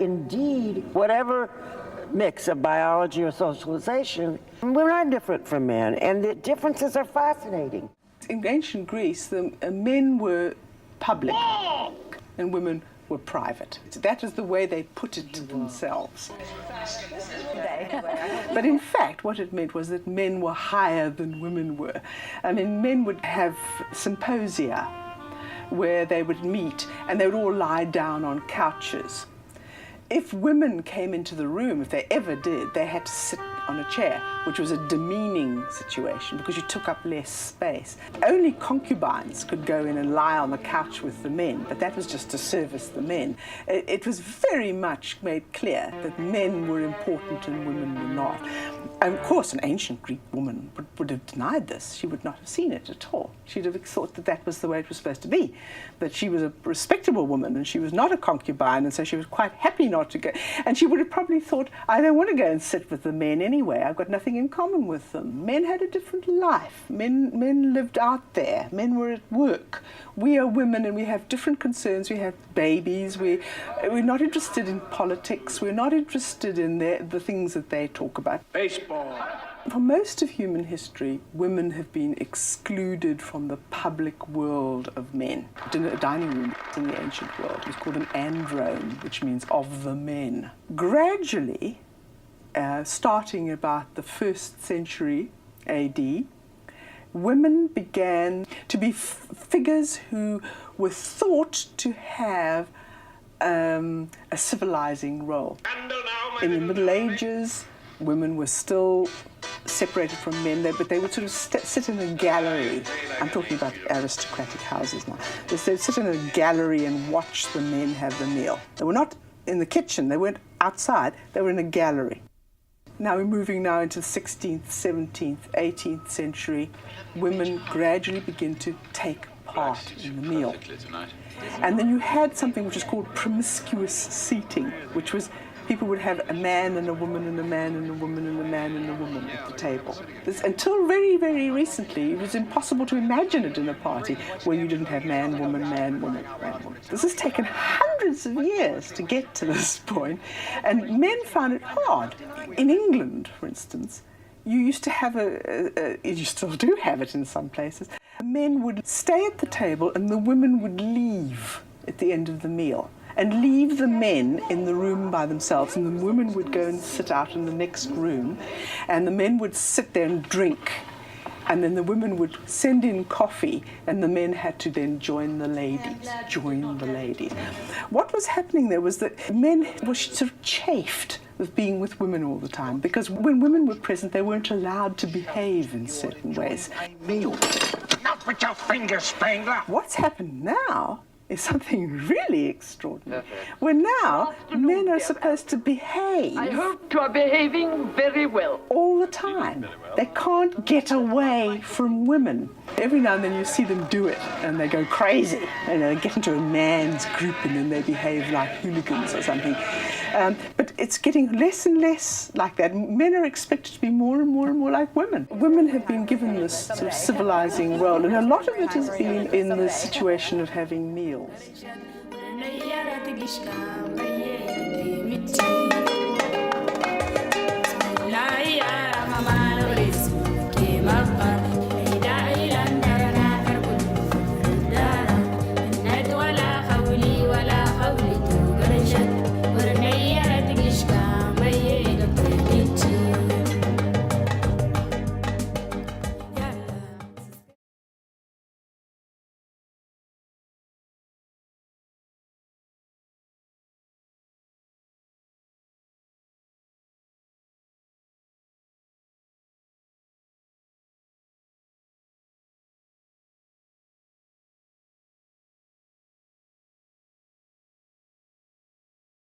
indeed, whatever mix of biology or socialization, we're not different from men, and the differences are fascinating. In ancient Greece, the men were public and women were private. That was the way they put it to themselves. But in fact, what it meant was that men were higher than women were. I mean, men would have symposia where they would meet and they would all lie down on couches. If women came into the room, if they ever did, they had to sit on a chair, which was a demeaning situation because you took up less space. Only concubines could go in and lie on the couch with the men, but that was just to service the men. It was very much made clear that men were important and women were not. And of course, an ancient Greek woman would have denied this. She would not have seen it at all. She'd have thought that that was the way it was supposed to be, that she was a respectable woman and she was not a concubine, and so she was quite happy not to go. And she would have probably thought, I don't want to go and sit with the men anyway. I've got nothing in common with them. Men had a different life. Men lived out there. Men were at work. We are women and we have different concerns. We have babies. We're not interested in politics. We're not interested in the things that they talk about. Baseball. For most of human history, women have been excluded from the public world of men. A dining room in the ancient world was called an androne, which means of the men. Gradually, starting about the 1st century AD, women began to be figures who were thought to have a civilizing role. In the Middle Ages, women were still separated from men, but they would sort of sit in a gallery. I'm talking about aristocratic houses now. They'd sit in a gallery and watch the men have the meal. They were not in the kitchen, they weren't outside, they were in a gallery. Now we're moving now into the 16th, 17th, 18th century. Women gradually begin to take part in the meal. And then you had something which is called promiscuous seating, which was people would have a man and a woman and a man and a woman and a man and a woman at the table. Until very, very recently, it was impossible to imagine a dinner party where you didn't have man, woman, man, woman, man, woman. This has taken hundreds of years to get to this point, and men found it hard. In England, for instance, you used to have you still do have it in some places, men would stay at the table and the women would leave at the end of the meal, and leave the men in the room by themselves, and the women would go and sit out in the next room, and the men would sit there and drink, and then the women would send in coffee, and the men had to then join the ladies. What was happening there was that men were sort of chafed with being with women all the time, because when women were present, they weren't allowed to behave in certain ways. Not with your fingers, Spangler! What's happened now is something really extraordinary. Where now men are supposed to behave. I hope you are behaving very well. All the time. They can't get away from women. Every now and then you see them do it and they go crazy. And they get into a man's group and then they behave like hooligans or something. But it's getting less and less like that. Men are expected to be more and more and more like women. Women have been given this sort of civilizing role, and a lot of it has been in the situation of having meals.